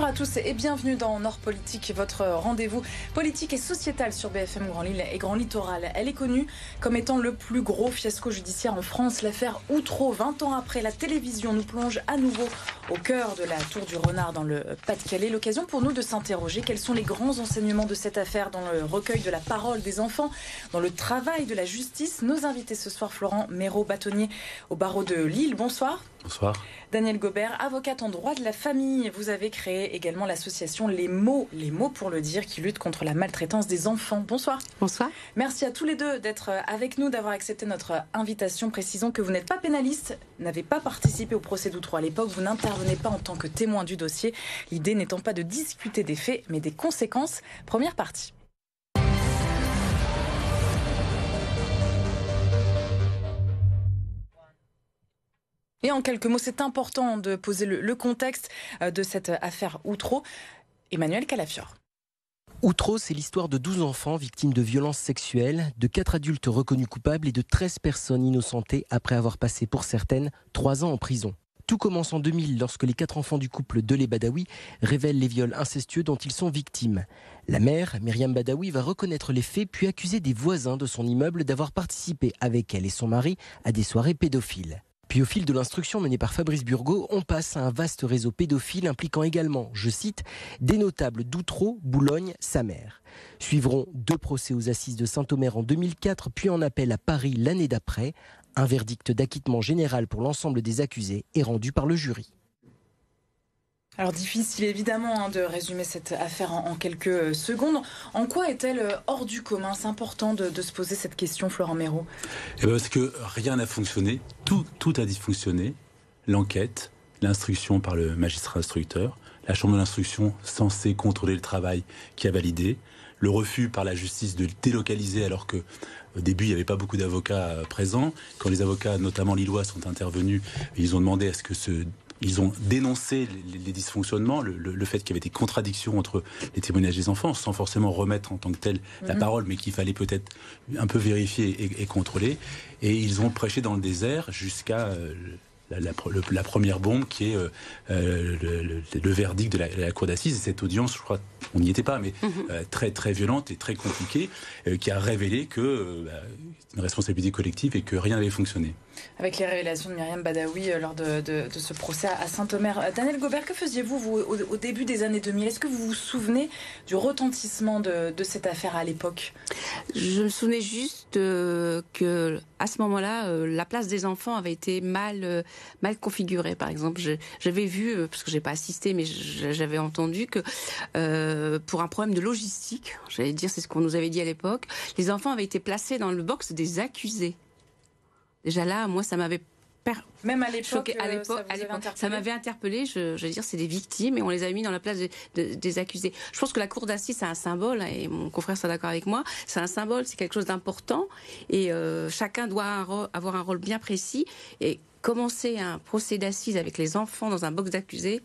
à tous et bienvenue dans Nord Politique, votre rendez-vous politique et sociétal sur BFM Grand Lille et Grand Littoral. Elle est connue comme étant le plus gros fiasco judiciaire en France, l'affaire Outreau. 20 ans après, la télévision nous plonge à nouveau au cœur de la Tour du Renard dans le Pas-de-Calais. L'occasion pour nous de s'interroger quels sont les grands enseignements de cette affaire dans le recueil de la parole des enfants, dans le travail de la justice. Nos invités ce soir, Florent Méraud, bâtonnier au barreau de Lille. Bonsoir. Bonsoir. Danielle Gobert, avocate en droit de la famille. Vous avez créé également l'association Les mots pour le dire, qui lutte contre la maltraitance des enfants. Bonsoir. Bonsoir. Merci à tous les deux d'être avec nous, d'avoir accepté notre invitation. Précisons que vous n'êtes pas pénaliste, n'avez pas participé au procès d'Outreau à l'époque. Vous n'intervenez pas en tant que témoin du dossier. L'idée n'étant pas de discuter des faits, mais des conséquences. Première partie. Et en quelques mots, c'est important de poser le contexte de cette affaire Outreau. Emmanuel Calafiore. Outreau, c'est l'histoire de 12 enfants victimes de violences sexuelles, de 4 adultes reconnus coupables et de 13 personnes innocentées après avoir passé pour certaines 3 ans en prison. Tout commence en 2000 lorsque les 4 enfants du couple Delay Badawi révèlent les viols incestueux dont ils sont victimes. La mère, Myriam Badawi, va reconnaître les faits puis accuser des voisins de son immeuble d'avoir participé avec elle et son mari à des soirées pédophiles. Puis au fil de l'instruction menée par Fabrice Burgot, on passe à un vaste réseau pédophile impliquant également, je cite, des notables d'Outreau, Boulogne, sa mère. Suivront 2 procès aux assises de Saint-Omer en 2004, puis en appel à Paris l'année d'après. Un verdict d'acquittement général pour l'ensemble des accusés est rendu par le jury. Alors difficile évidemment de résumer cette affaire en quelques secondes. En quoi est-elle hors du commun? C'est important de se poser cette question, Florent Méraud. Parce que rien n'a fonctionné, tout a dysfonctionné. L'enquête, l'instruction par le magistrat instructeur, la chambre de l'instruction censée contrôler le travail qui a validé, le refus par la justice de délocaliser alors que au début, il n'y avait pas beaucoup d'avocats présents. Quand les avocats, notamment lillois, sont intervenus, ils ont demandé à ce que ils ont dénoncé les dysfonctionnements, le fait qu'il y avait des contradictions entre les témoignages des enfants, sans forcément remettre en tant que tel la parole, mais qu'il fallait peut-être un peu vérifier et contrôler. Et ils ont prêché dans le désert jusqu'à la première bombe qui est le verdict de la cour d'assises. Et cette audience, je crois, on n'y était pas, mais très très violente et très compliquée, qui a révélé que une responsabilité collective et que rien n'avait fonctionné. Avec les révélations de Myriam Badawi lors de ce procès à Saint-Omer. Danielle Gobert, que faisiez-vous vous, au début des années 2000? Est-ce que vous vous souvenez du retentissement de cette affaire à l'époque? Je me souvenais juste que à ce moment-là, la place des enfants avait été mal configurée. Par exemple, j'avais vu, parce que j'ai pas assisté, mais j'avais entendu que pour un problème de logistique, j'allais dire, c'est ce qu'on nous avait dit à l'époque, les enfants avaient été placés dans le box des accusés. Déjà là, moi, ça m'avait même à l'époque, ça m'avait interpellé. Je veux dire, c'est des victimes et on les a mis dans la place des accusés. Je pense que la cour d'assises, c'est un symbole, et mon confrère sera d'accord avec moi. C'est un symbole, c'est quelque chose d'important, et chacun doit avoir un rôle bien précis. Et commencer un procès d'assises avec les enfants dans un box d'accusés,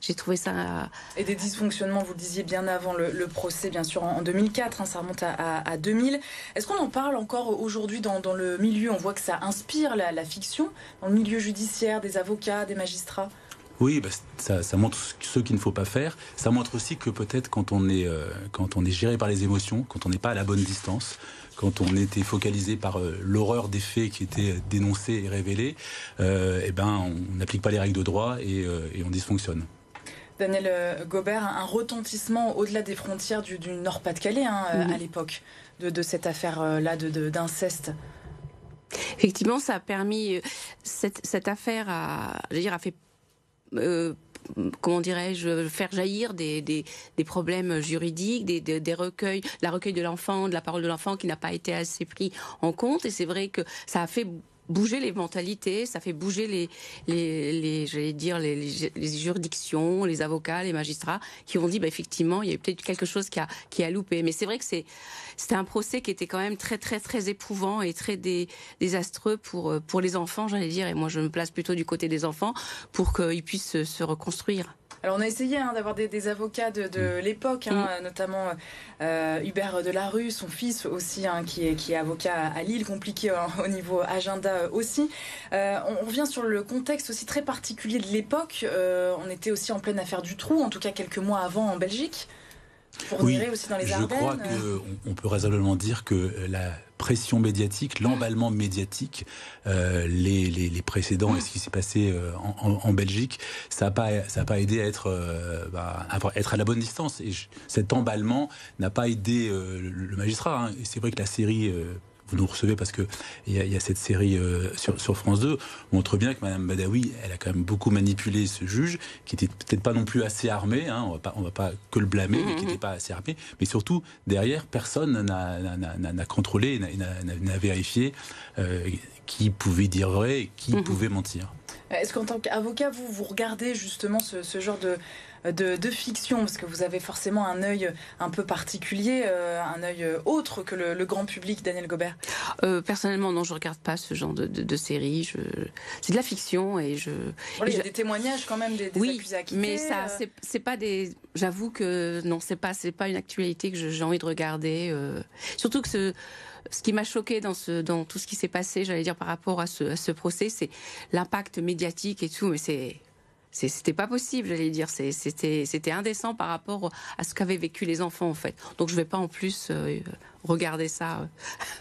j'ai trouvé ça... Et des dysfonctionnements, vous le disiez bien avant le procès, bien sûr, en 2004, ça remonte à 2000. Est-ce qu'on en parle encore aujourd'hui dans le milieu? On voit que ça inspire la fiction, dans le milieu judiciaire, des avocats, des magistrats. Oui, ça montre ce qu'il ne faut pas faire. Ça montre aussi que peut-être quand on est géré par les émotions, quand on n'est pas à la bonne distance, quand on était focalisé par l'horreur des faits qui étaient dénoncés et révélés, on n'applique pas les règles de droit et on dysfonctionne. Danielle Gobert, un retentissement au-delà des frontières du Nord-Pas-de-Calais à l'époque de cette affaire-là d'inceste. Effectivement, ça a permis, cette affaire a fait, comment dirais-je, faire jaillir des problèmes juridiques, des recueils, la recueil de l'enfant, de la parole de l'enfant qui n'a pas été assez pris en compte. Et c'est vrai que ça a fait bouger les mentalités, ça fait bouger les juridictions, les avocats, les magistrats qui ont dit effectivement il y a peut-être quelque chose qui a loupé. Mais c'est vrai que c'était un procès qui était quand même très très très éprouvant et très désastreux pour les enfants, j'allais dire, et moi je me place plutôt du côté des enfants pour qu'ils puissent se reconstruire. Alors on a essayé d'avoir des avocats de l'époque, notamment Hubert Delarue, son fils aussi, qui est avocat à Lille, compliqué au niveau agenda aussi. On revient sur le contexte aussi très particulier de l'époque. On était aussi en pleine affaire Dutroux, en tout cas quelques mois avant en Belgique. Oui, aussi dans les Ardennes. Je crois qu'on peut raisonnablement dire que la pression médiatique, l'emballement médiatique, les précédents et ce qui s'est passé en Belgique, ça n'a pas aidé à être à la bonne distance. Et cet emballement n'a pas aidé le magistrat. Et c'est vrai que la série... vous nous recevez parce qu'il y a cette série sur France 2, montre bien que Mme Badawi, elle a quand même beaucoup manipulé ce juge, qui était peut-être pas non plus assez armé, on va pas que le blâmer, mais qui n'était pas assez armé. Mais surtout, derrière, personne n'a contrôlé, n'a vérifié qui pouvait dire vrai et qui pouvait mentir. Est-ce qu'en tant qu'avocat, vous regardez justement ce genre de fiction, parce que vous avez forcément un œil un peu particulier, un œil autre que le grand public, Daniel Gobert? Personnellement, non, je regarde pas ce genre de série. C'est de la fiction et il y a des témoignages quand même des accusés acquittés. Mais ça, c'est pas des. J'avoue que non, c'est pas une actualité que j'ai envie de regarder. Surtout que ce qui m'a choqué dans tout ce qui s'est passé, j'allais dire par rapport à ce procès, c'est l'impact médiatique et tout, mais c'était pas possible, j'allais dire. C'était indécent par rapport à ce qu'avaient vécu les enfants, en fait. Donc je vais pas en plus regarder ça,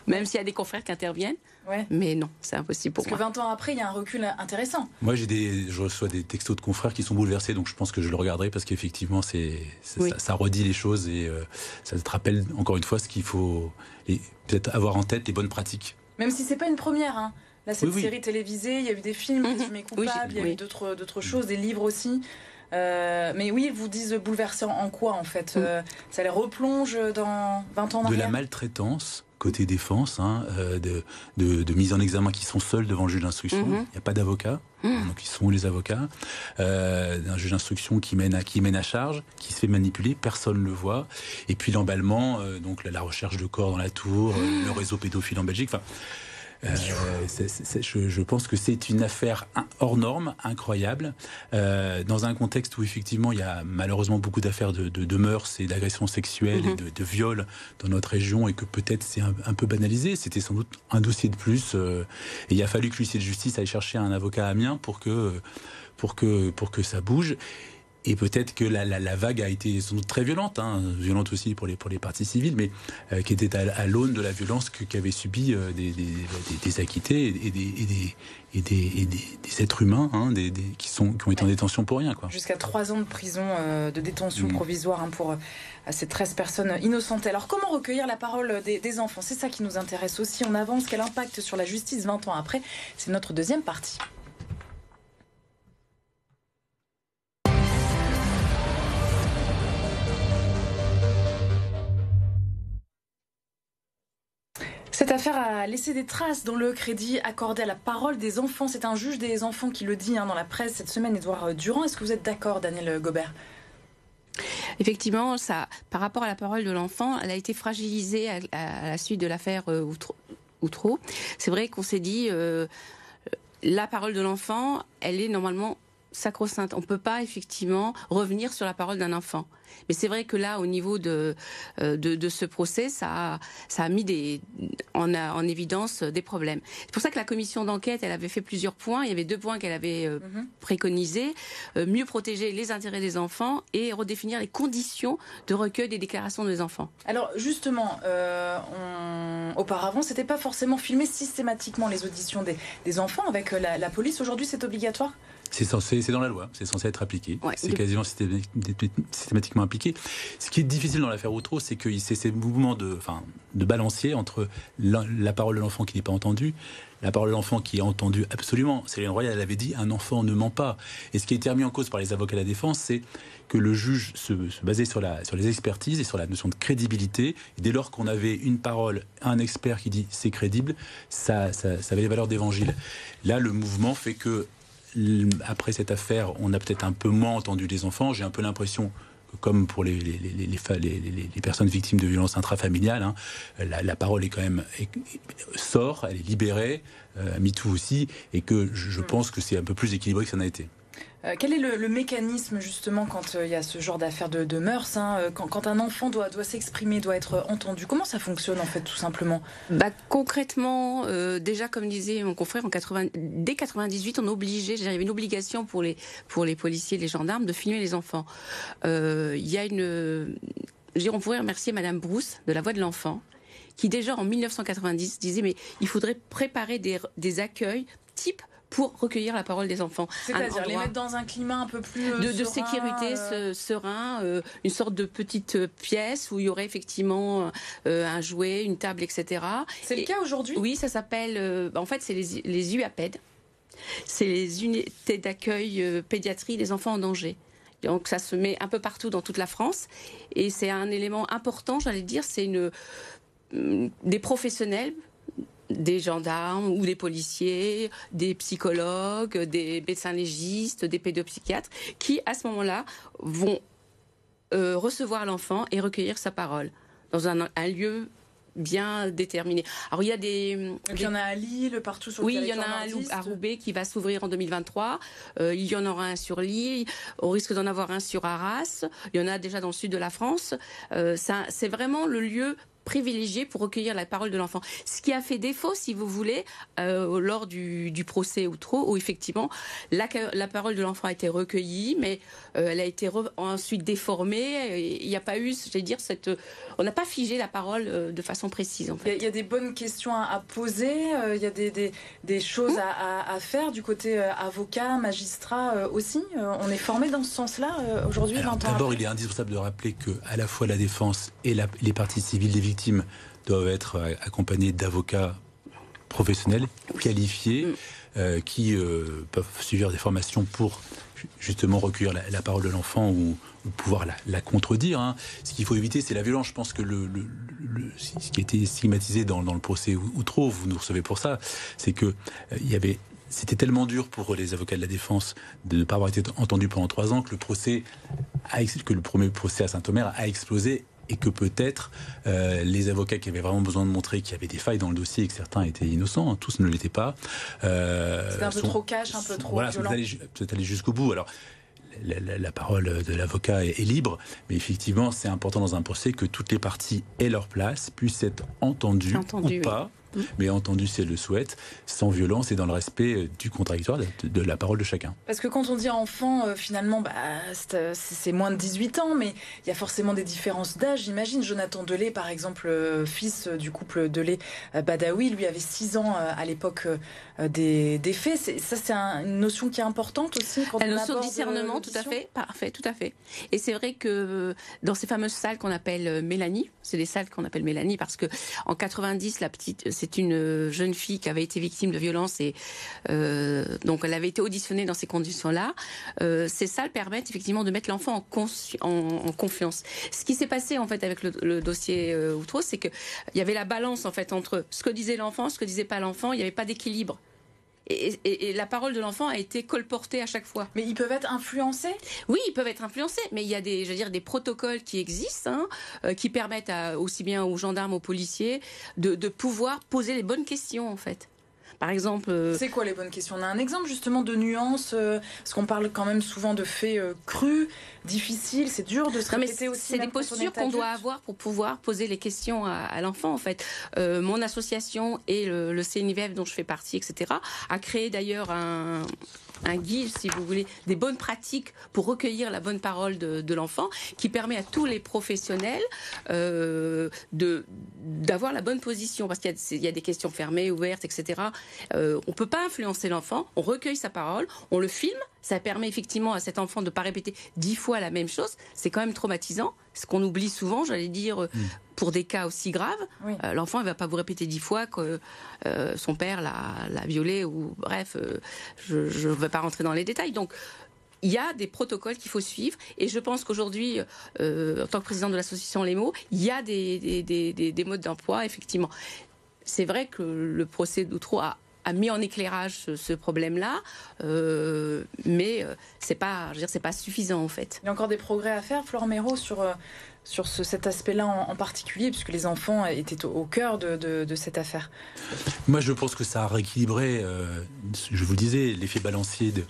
même s'il y a des confrères qui interviennent. Ouais. Mais non, c'est impossible pour moi. Parce que 20 ans après, il y a un recul intéressant. Moi, je reçois des textos de confrères qui sont bouleversés, donc je pense que je le regarderai parce qu'effectivement, ça redit les choses et ça te rappelle encore une fois ce qu'il faut peut-être avoir en tête, les bonnes pratiques. Même si c'est pas une première, Là, cette série télévisée, il y a eu des films, Présumés coupables, il y a eu d'autres choses, des livres aussi. Mais oui, ils vous disent bouleversé en quoi, en fait Ça les replonge dans 20 ans en arrière? De la maltraitance, côté défense, de mise en examen qui sont seuls devant le juge d'instruction. Il n'y a pas d'avocat, donc ils sont les avocats. D'un juge d'instruction qui mène à charge, qui se fait manipuler, personne ne le voit. Et puis l'emballement, donc la recherche de corps dans la tour, le réseau pédophile en Belgique. Je pense que c'est une affaire hors norme, incroyable, dans un contexte où effectivement il y a malheureusement beaucoup d'affaires de mœurs et d'agressions sexuelles et de viols dans notre région, et que peut-être c'est un peu banalisé. C'était sans doute un dossier de plus, et il a fallu que l'huissier de justice aille chercher un avocat à Amiens pour que ça bouge. Et peut-être que la vague a été sans doute très violente, violente aussi pour les parties civiles, mais qui était à l'aune de la violence qu'avaient subi des acquittés et des êtres humains qui ont été en détention pour rien. Jusqu'à 3 ans de prison, de détention provisoire pour ces 13 personnes innocentes. Alors comment recueillir la parole des enfants? C'est ça qui nous intéresse aussi. On avance. Quel impact sur la justice 20 ans après? C'est notre deuxième partie. Cette affaire a laissé des traces dans le crédit accordé à la parole des enfants. C'est un juge des enfants qui le dit dans la presse cette semaine, Édouard Durand. Est-ce que vous êtes d'accord, Daniel Gobert? Effectivement, par rapport à la parole de l'enfant, elle a été fragilisée à la suite de l'affaire Outreau. C'est vrai qu'on s'est dit, la parole de l'enfant, elle est normalement sacro-sainte. On ne peut pas effectivement revenir sur la parole d'un enfant. Mais c'est vrai que là, au niveau de ce procès, ça a mis en évidence des problèmes. C'est pour ça que la commission d'enquête, elle avait fait plusieurs points. Il y avait 2 points qu'elle avait préconisés. Mieux protéger les intérêts des enfants et redéfinir les conditions de recueil des déclarations des enfants. Alors justement, auparavant, c'était pas forcément filmé systématiquement les auditions des enfants avec la police. Aujourd'hui, c'est obligatoire? C'est dans la loi, c'est censé être appliqué. Ouais, c'est quasiment systématiquement appliqué. Ce qui est difficile dans l'affaire Outreau, c'est que c'est ces mouvements de balancier entre la parole de l'enfant qui n'est pas entendue, la parole de l'enfant qui est entendue absolument. Céline Royal, elle avait dit, un enfant ne ment pas. Et ce qui a été remis en cause par les avocats de la défense, c'est que le juge se basait sur les expertises et sur la notion de crédibilité. Et dès lors qu'on avait une parole, un expert qui dit c'est crédible, ça avait les valeurs d'évangile. Là, le mouvement fait que après cette affaire, on a peut-être un peu moins entendu les enfants. J'ai un peu l'impression que, comme pour les personnes victimes de violences intrafamiliales, la parole est quand même elle est libérée, MeToo aussi, et que je pense que c'est un peu plus équilibré que ça n'a été. Quel est le mécanisme justement quand il y a ce genre d'affaires de mœurs, quand un enfant doit s'exprimer, doit être entendu? Comment ça fonctionne en fait tout simplement? Concrètement, déjà comme disait mon confrère, dès 98 on obligeait, il y avait une obligation pour les policiers, les gendarmes de filmer les enfants. Il y a on pourrait remercier Madame Brousse de La Voix de l'Enfant, qui déjà en 1990 disait mais il faudrait préparer des accueils type pour recueillir la parole des enfants. C'est-à-dire les mettre dans un climat un peu plus de sécurité serein, une sorte de petite pièce où il y aurait effectivement un jouet, une table, etc. C'est le cas aujourd'hui? Oui, ça s'appelle, en fait c'est les UAPED, c'est les unités d'accueil pédiatrie des enfants en danger. Donc ça se met un peu partout dans toute la France et c'est un élément important, j'allais dire, c'est des professionnels, des gendarmes ou des policiers, des psychologues, des médecins légistes, des pédopsychiatres, qui à ce moment-là vont recevoir l'enfant et recueillir sa parole dans un lieu bien déterminé. Alors il y a il y en a à Lille, partout sur le territoire. Oui, il y en a un à Roubaix qui va s'ouvrir en 2023. Il y en aura un sur Lille. On risque d'en avoir un sur Arras. Il y en a déjà dans le sud de la France. C'est vraiment le lieu privilégié pour recueillir la parole de l'enfant. Ce qui a fait défaut, si vous voulez, lors du procès Outreau, où effectivement la parole de l'enfant a été recueillie, mais elle a été ensuite déformée. Il n'y a pas eu, j'allais dire, on n'a pas figé la parole de façon précise. En fait. Il y a des bonnes questions à poser, il y a des choses à faire du côté avocat, magistrat aussi. On est formé dans ce sens-là aujourd'hui, 20 ans après. D'abord, il est indispensable de rappeler que à la fois la défense et les parties civiles des victimes doivent être accompagnés d'avocats professionnels, qualifiés, qui peuvent suivre des formations pour justement recueillir la parole de l'enfant ou pouvoir la contredire. Ce qu'il faut éviter, c'est la violence. Je pense que ce qui a été stigmatisé dans le procès Outreau, vous nous recevez pour ça, c'est que c'était tellement dur pour les avocats de la défense de ne pas avoir été entendus pendant 3 ans que le premier procès à Saint-Omer a explosé. Et que peut-être les avocats qui avaient vraiment besoin de montrer qu'il y avait des failles dans le dossier et que certains étaient innocents, tous ne l'étaient pas. C'était un peu trop cash, un peu trop violent. Peut-être aller jusqu'au bout. Alors, la parole de l'avocat est libre, mais effectivement, c'est important dans un procès que toutes les parties aient leur place, puissent être entendues ou pas. Mais entendu, si elle le souhaite, sans violence et dans le respect du contradictoire de la parole de chacun. Parce que quand on dit enfant, finalement, c'est moins de 18 ans, mais il y a forcément des différences d'âge. J'imagine Jonathan Delay, par exemple, fils du couple Delay-Badawi, lui avait 6 ans à l'époque des faits. C'est une notion qui est importante aussi. La notion de discernement, tout à fait, parfait, tout à fait. Et c'est vrai que dans ces fameuses salles qu'on appelle Mélanie, c'est des salles qu'on appelle Mélanie parce que en 90, c'est une jeune fille qui avait été victime de violences et donc elle avait été auditionnée dans ces conditions-là. Ces salles permettent effectivement de mettre l'enfant en confiance. Ce qui s'est passé en fait avec le dossier Outreau, c'est que il y avait la balance en fait entre ce que disait l'enfant, ce que disait pas l'enfant. Il n'y avait pas d'équilibre. Et la parole de l'enfant a été colportée à chaque fois. Mais ils peuvent être influencés ? Oui, ils peuvent être influencés, mais il y a des protocoles qui existent, qui permettent aussi bien aux gendarmes, aux policiers, de pouvoir poser les bonnes questions, en fait. Par exemple... C'est quoi les bonnes questions ? On a un exemple justement de nuances, parce qu'on parle quand même souvent de faits crus, difficiles, c'est dur de se répéter aussi. C'est des postures qu'on doit avoir pour pouvoir poser les questions à l'enfant en fait. Mon association et le CNIVF dont je fais partie, etc., a créé d'ailleurs un guide, si vous voulez, des bonnes pratiques pour recueillir la bonne parole de l'enfant, qui permet à tous les professionnels d'avoir la bonne position, parce qu'il y a des questions fermées, ouvertes, etc. On peut pas influencer l'enfant, on recueille sa parole, on le filme, ça permet effectivement à cet enfant de ne pas répéter 10 fois la même chose, c'est quand même traumatisant, ce qu'on oublie souvent, j'allais dire, pour des cas aussi graves. Oui. L'enfant ne va pas vous répéter 10 fois que son père l'a violé, ou bref, je ne vais pas rentrer dans les détails. Donc, il y a des protocoles qu'il faut suivre, et je pense qu'aujourd'hui, en tant que président de l'association Les Mots, il y a des modes d'emploi, effectivement. C'est vrai que le procès d'Outreau a mis en éclairage ce problème-là, mais c'est pas suffisant en fait. Il y a encore des progrès à faire, Florent Méraud, sur cet aspect-là en particulier, puisque les enfants étaient au cœur de cette affaire. Moi, je pense que ça a rééquilibré, je vous le disais, l'effet balancier de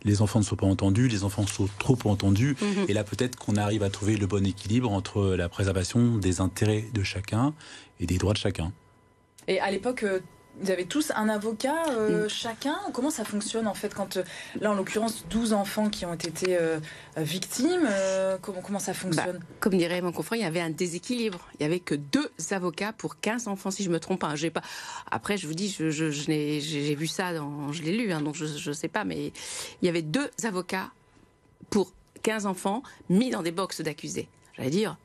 les enfants ne sont pas entendus, les enfants sont trop entendus. Et là, peut-être qu'on arrive à trouver le bon équilibre entre la préservation des intérêts de chacun et des droits de chacun. Et à l'époque, vous avez tous un avocat chacun? Comment ça fonctionne en fait quand, là en l'occurrence, 12 enfants qui ont été victimes, comment ça fonctionne? Comme dirait mon confrère, il y avait un déséquilibre. Il n'y avait que 2 avocats pour 15 enfants, si je ne me trompe pas. Après, je vous dis, j'ai vu ça, je l'ai lu, donc je ne sais pas, mais il y avait 2 avocats pour 15 enfants mis dans des boxes d'accusés. J'allais dire...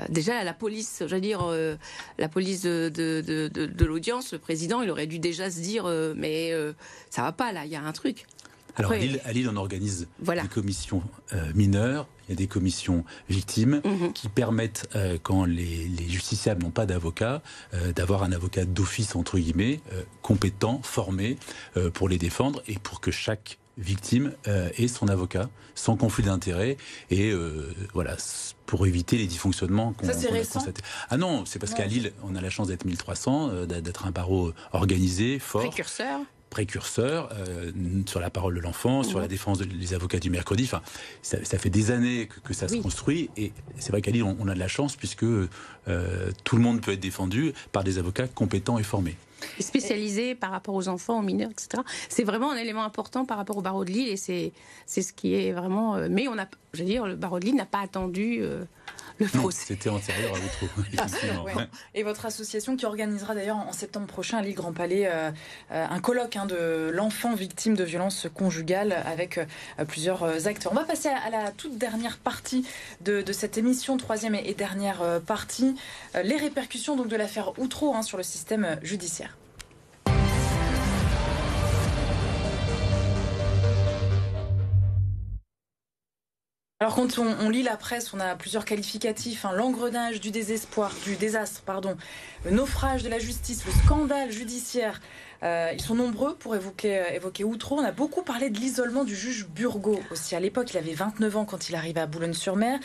Déjà, la police, la police de l'audience, le président, il aurait dû déjà se dire mais ça va pas là, il y a un truc. Alors Après, à Lille, on organise des commissions mineures, il y a des commissions victimes qui permettent, quand les justiciables n'ont pas d'avocat, d'avoir un avocat d'office, entre guillemets, compétent, formé pour les défendre et pour que chaque victime ait son avocat, sans conflit d'intérêt, et pour éviter les dysfonctionnements qu'on a constatés. Ah non, c'est parce qu'à Lille, on a la chance d'être 1300, d'être un barreau organisé, fort. Précurseur sur la parole de l'enfant, sur la défense des avocats du mercredi. Enfin, ça fait des années que ça se construit, et c'est vrai qu'à Lille, on a de la chance puisque tout le monde peut être défendu par des avocats compétents et formés. Spécialisé par rapport aux enfants, aux mineurs, etc. C'est vraiment un élément important par rapport au barreau de Lille, et c'est ce qui est vraiment... Mais le barreau de Lille n'a pas attendu le procès. Non, c'était antérieur à Outreau. Et votre association qui organisera d'ailleurs en septembre prochain à Lille Grand Palais un colloque de l'enfant victime de violences conjugales avec plusieurs acteurs. On va passer à la toute dernière partie de cette émission, troisième et dernière partie, les répercussions donc de l'affaire Outreau sur le système judiciaire. Alors quand on lit la presse, on a plusieurs qualificatifs, l'engrenage du désespoir, du désastre, le naufrage de la justice, le scandale judiciaire. Ils sont nombreux pour évoquer Outreau. On a beaucoup parlé de l'isolement du juge Burgot aussi. À l'époque, il avait 29 ans quand il arrivait à Boulogne-sur-Mer,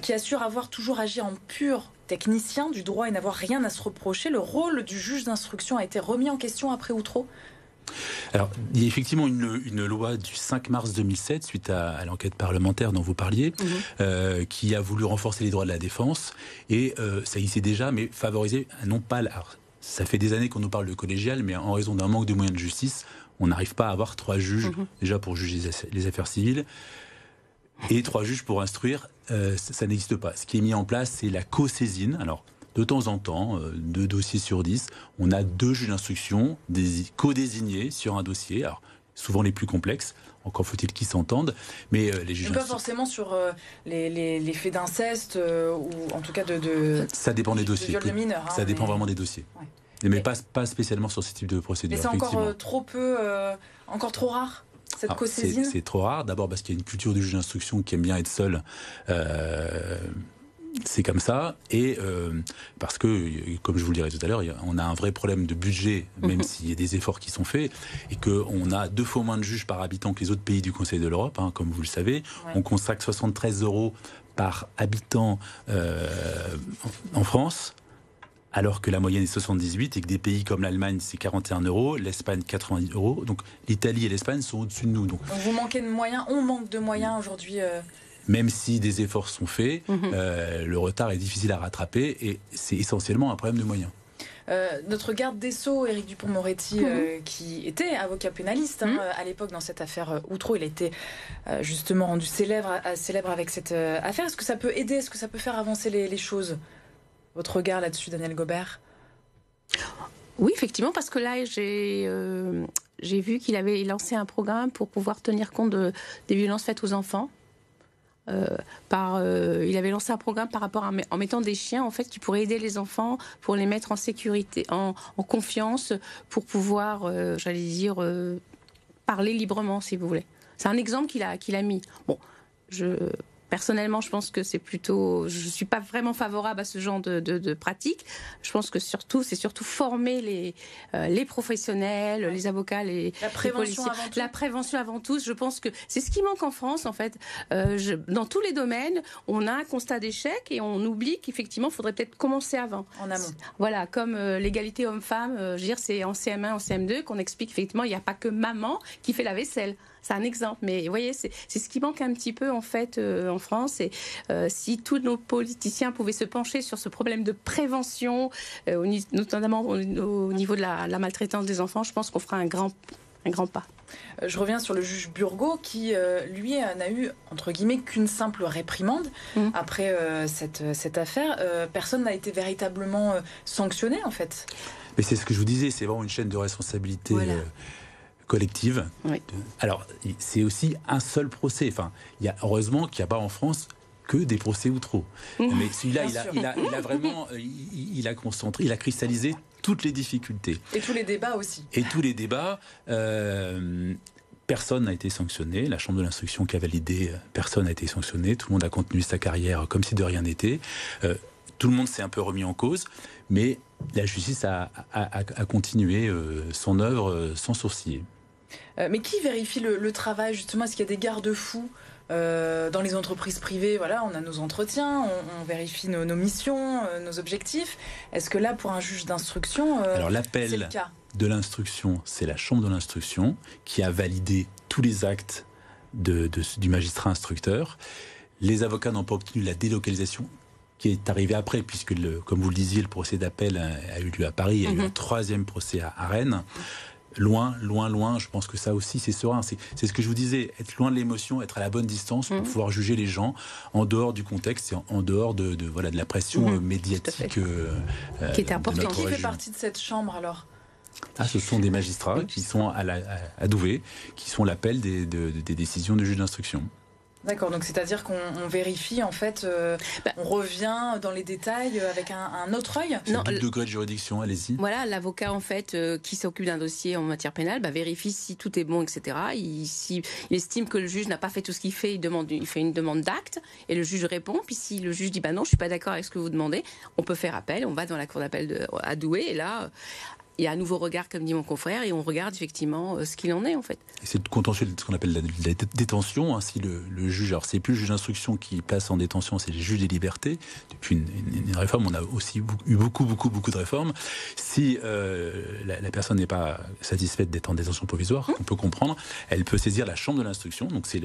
qui assure avoir toujours agi en pur technicien du droit et n'avoir rien à se reprocher. Le rôle du juge d'instruction a été remis en question après Outreau. Alors, il y a effectivement une loi du 5 mars 2007, suite à l'enquête parlementaire dont vous parliez, qui a voulu renforcer les droits de la défense. Et ça y est déjà, mais favoriser, non pas... Alors, ça fait des années qu'on nous parle de collégial, mais en raison d'un manque de moyens de justice, on n'arrive pas à avoir 3 juges, déjà pour juger les affaires civiles, et 3 juges pour instruire, ça n'existe pas. Ce qui est mis en place, c'est la co-saisine. Alors, de temps en temps, 2 dossiers sur 10, on a 2 juges d'instruction co-désignés sur un dossier, alors souvent les plus complexes, encore faut-il qu'ils s'entendent, mais les juges... Pas forcément sur les faits d'inceste, ou en tout cas de ça dépend des dossiers. De viol de mineurs, ça dépend vraiment des dossiers. Ouais. Mais pas spécialement sur ce type de procédure. Mais c'est encore trop peu, encore trop rare, cette co-saisine. C'est trop rare, d'abord parce qu'il y a une culture du juge d'instruction qui aime bien être seul. C'est comme ça, et parce que, comme je vous le dirai tout à l'heure, on a un vrai problème de budget, même s'il y a des efforts qui sont faits, et qu'on a 2 fois moins de juges par habitant que les autres pays du Conseil de l'Europe, comme vous le savez. Ouais. On consacre 73 € par habitant en France, alors que la moyenne est 78, et que des pays comme l'Allemagne, c'est 41 €, l'Espagne, 90 €. Donc l'Italie et l'Espagne sont au-dessus de nous. Donc vous manquez de moyens, on manque de moyens aujourd'hui Même si des efforts sont faits, le retard est difficile à rattraper, et c'est essentiellement un problème de moyens. Notre garde des Sceaux, Éric Dupond-Moretti, qui était avocat pénaliste à l'époque dans cette affaire Outreau, il a été justement rendu célèbre avec cette affaire. Est-ce que ça peut aider, est-ce que ça peut faire avancer les choses? Votre regard là-dessus, Daniel Gobert? Oui, effectivement, parce que là, j'ai vu qu'il avait lancé un programme pour pouvoir tenir compte des violences faites aux enfants. Il avait lancé un programme par rapport en mettant des chiens en fait qui pourraient aider les enfants pour les mettre en sécurité, en confiance, pour pouvoir, parler librement, si vous voulez. C'est un exemple qu'il a mis. Bon, personnellement, je pense que je suis pas vraiment favorable à ce genre de pratique. Je pense que c'est surtout former les professionnels, les avocats, les policiers. La prévention avant tout. Je pense que c'est ce qui manque en France, en fait. Dans tous les domaines, on a un constat d'échec et on oublie qu'effectivement, il faudrait peut-être commencer avant. En amont. Voilà, comme l'égalité homme-femme, c'est en CM1, en CM2 qu'on explique effectivement, il n'y a pas que maman qui fait la vaisselle. C'est un exemple. Mais vous voyez, c'est ce qui manque un petit peu en fait en France. Et si tous nos politiciens pouvaient se pencher sur ce problème de prévention, notamment au niveau de la maltraitance des enfants, je pense qu'on fera un grand pas. Je reviens sur le juge Burgot qui, lui, n'a eu, entre guillemets, qu'une simple réprimande après cette affaire. Personne n'a été véritablement sanctionné, en fait. Mais c'est ce que je vous disais, c'est vraiment une chaîne de responsabilité collective. Oui. Alors, c'est aussi un seul procès. Enfin, heureusement qu'il n'y a pas en France que des procès ou trop. Mais celui-là, il a vraiment, il a concentré, il a cristallisé toutes les difficultés. Et tous les débats aussi. Et tous les débats, personne n'a été sanctionné. La Chambre de l'instruction qui a validé, personne n'a été sanctionné. Tout le monde a continué sa carrière comme si de rien n'était. Tout le monde s'est un peu remis en cause, mais la justice a continué son œuvre sans sourciller. Mais qui vérifie le travail, justement? Est-ce qu'il y a des garde-fous dans les entreprises privées? Voilà, on a nos entretiens, on vérifie nos missions, nos objectifs. Est-ce que là, pour un juge d'instruction, alors l'appel c'est le cas de l'instruction, c'est la Chambre de l'instruction qui a validé tous les actes du magistrat instructeur. Les avocats n'ont pas obtenu la délocalisation qui est arrivée après, puisque, comme vous le disiez, le procès d'appel a eu lieu à Paris. Il y a eu un 3e procès à Rennes. Loin, je pense que ça aussi c'est serein. C'est ce que je vous disais, être loin de l'émotion, être à la bonne distance pour pouvoir juger les gens en dehors du contexte et en dehors de la pression médiatique qui est importante. Qui fait partie de cette chambre alors? Ce sont des magistrats qui sont à Douai, qui sont l'appel des décisions du juge d'instruction. D'accord, donc c'est-à-dire qu'on vérifie, en fait, on revient dans les détails avec un autre œil. C'est le degré de juridiction, allez-y. Voilà, l'avocat, en fait, qui s'occupe d'un dossier en matière pénale, vérifie si tout est bon, etc. Il estime que le juge n'a pas fait tout ce qu'il fait, il fait une demande d'acte, et le juge répond. Puis si le juge dit non, je ne suis pas d'accord avec ce que vous demandez, on peut faire appel, on va dans la cour d'appel à Douai, et là... il y a un nouveau regard, comme dit mon confrère, et on regarde effectivement ce qu'il en est, en fait. Et c'est contentieux de ce qu'on appelle la détention. Si le juge, alors c'est plus le juge d'instruction qui place en détention, c'est les juges des libertés. Depuis une réforme, on a aussi eu beaucoup de réformes. Si la personne n'est pas satisfaite d'être en détention provisoire, on peut comprendre, elle peut saisir la Chambre de l'instruction. Donc c'est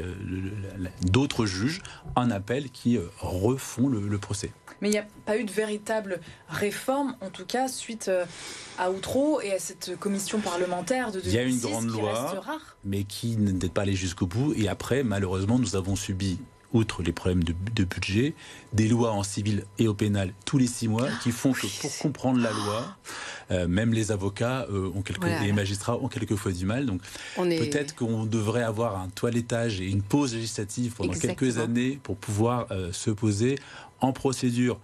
d'autres juges en appel qui refont le procès. Mais il n'y a pas eu de véritable réforme, en tout cas, suite à Outreau et à cette commission parlementaire de 2006. Il y a une grande loi, mais qui n'est pas allée jusqu'au bout. Et après, malheureusement, nous avons subi, outre les problèmes de budget, des lois en civil et au pénal tous les 6 mois qui font que pour comprendre la loi, même les avocats et les magistrats ont quelquefois du mal. Donc peut-être qu'on devrait avoir un toilettage et une pause législative pendant quelques années pour pouvoir se poser en procédure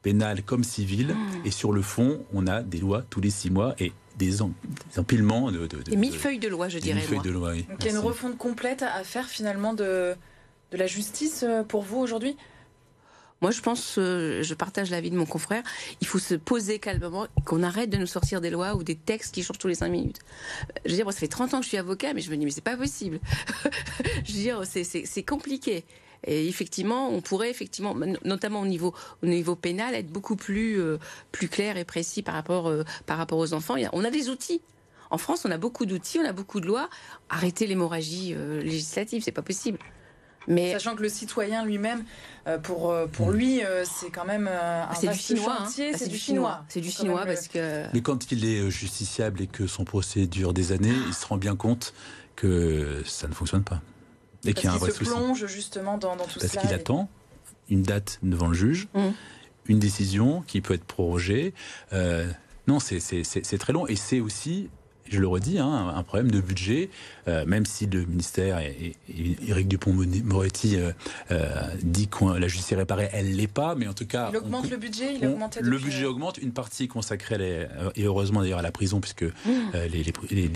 pénale comme civile. Et sur le fond, on a des lois tous les 6 mois et des empilements des millefeuilles de loi, je dirais. De loi, oui. Donc il y a une refonte complète à faire finalement de la justice pour vous aujourd'hui? Moi, je pense, je partage l'avis de mon confrère, il faut se poser calmement, qu'on arrête de nous sortir des lois ou des textes qui changent tous les 5 minutes. Je veux dire, moi, ça fait 30 ans que je suis avocat, mais je me dis, mais c'est pas possible. Je veux dire, c'est compliqué. Et effectivement, on pourrait notamment au niveau pénal, être beaucoup plus clair et précis par rapport aux enfants. On a des outils. En France, on a beaucoup d'outils, on a beaucoup de lois. Arrêter l'hémorragie législative, c'est pas possible. Mais sachant que le citoyen lui-même, pour lui, c'est quand même un vaste chantier. C'est du chinois. C'est du chinois parce que... Mais quand il est justiciable et que son procès dure des années, il se rend bien compte que ça ne fonctionne pas. Et qu'il y a un vrai souci. Parce qu'il se plonge justement dans tout cela. Parce qu'il attend une date devant le juge, une décision qui peut être prorogée. Non, c'est très long. Et c'est aussi, je le redis, un problème de budget, même si le ministère et Éric Dupond-Moretti dit que la justice est réparée, elle ne l'est pas, mais en tout cas... Il augmente le budget, le budget augmente, une partie est consacrée, et heureusement d'ailleurs à la prison, puisque les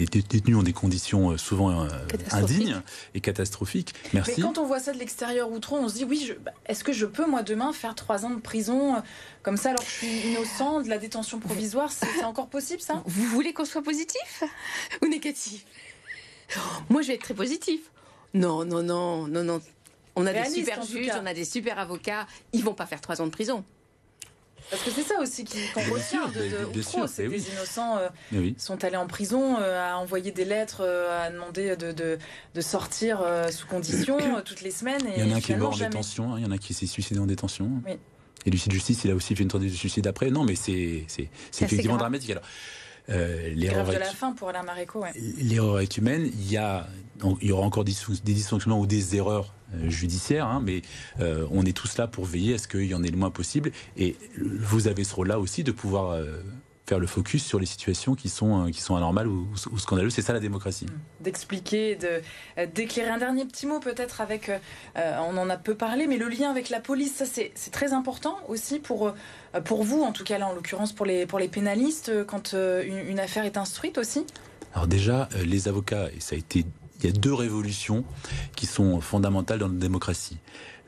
détenus ont des conditions souvent indignes et catastrophiques. Merci. Mais quand on voit ça de l'extérieur outre, on se dit, oui, est-ce que je peux, moi, demain, faire 3 ans de prison comme ça, alors que je suis innocent, de la détention provisoire, c'est encore possible, ça? Vous voulez qu'on soit positif ou négatif? Moi, je vais être très positif. Non. On a des super juges, on a des super avocats. Ils vont pas faire 3 ans de prison. Parce que c'est ça aussi qu'on retient bien sûr, c'est oui. des innocents Oui. sont allés en prison, à envoyer des lettres, à demander de sortir sous condition toutes les semaines. Et il y en a un qui est mort en jamais. détention, il y en a qui s'est suicidé en détention. Oui. Et l'huissier de justice, il a aussi fait une tentative de suicide après. Non, mais c'est effectivement dramatique. Alors, Grève de la faim pour Alain Maréco. Ouais. L'erreur est humaine. Il y aura encore des dysfonctionnements ou des erreurs judiciaires, hein, mais on est tous là pour veiller à ce qu'il y en ait le moins possible. Et vous avez ce rôle-là aussi de pouvoir faire le focus sur les situations qui sont anormales ou scandaleuses. C'est ça la démocratie. D'expliquer, d'éclairer. Un dernier petit mot peut-être avec, on en a peu parlé, mais le lien avec la police, ça c'est très important aussi pour vous, en tout cas là en l'occurrence pour les pénalistes, quand une affaire est instruite aussi. Alors déjà, les avocats, et il y a 2 révolutions qui sont fondamentales dans notre démocratie.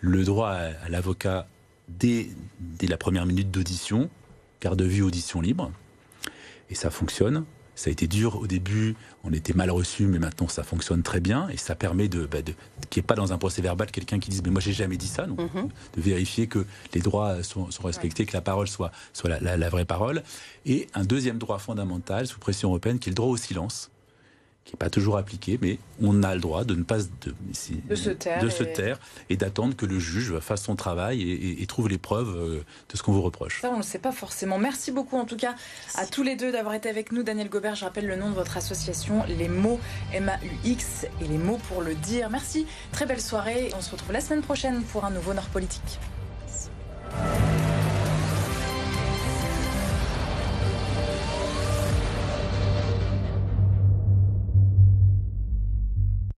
Le droit à l'avocat dès la première minute d'audition, garde de vue, audition libre. Et ça fonctionne. Ça a été dur au début, on était mal reçus, mais maintenant ça fonctionne très bien. Et ça permet qu'il n'y ait pas dans un procès verbal quelqu'un qui dise « mais moi j'ai jamais dit ça ». De vérifier que les droits sont respectés, que la parole soit la vraie parole. Et un deuxième droit fondamental sous pression européenne qui est le droit au silence, qui n'est pas toujours appliqué, mais on a le droit de ne pas de se taire et d'attendre que le juge fasse son travail et trouve les preuves de ce qu'on vous reproche. Ça, on ne le sait pas forcément. Merci beaucoup, en tout cas, à tous les deux d'avoir été avec nous. Daniel Gobert, je rappelle le nom de votre association, Les Mots, MAUX, et les mots pour le dire. Merci, très belle soirée. On se retrouve la semaine prochaine pour un nouveau Nord Politique.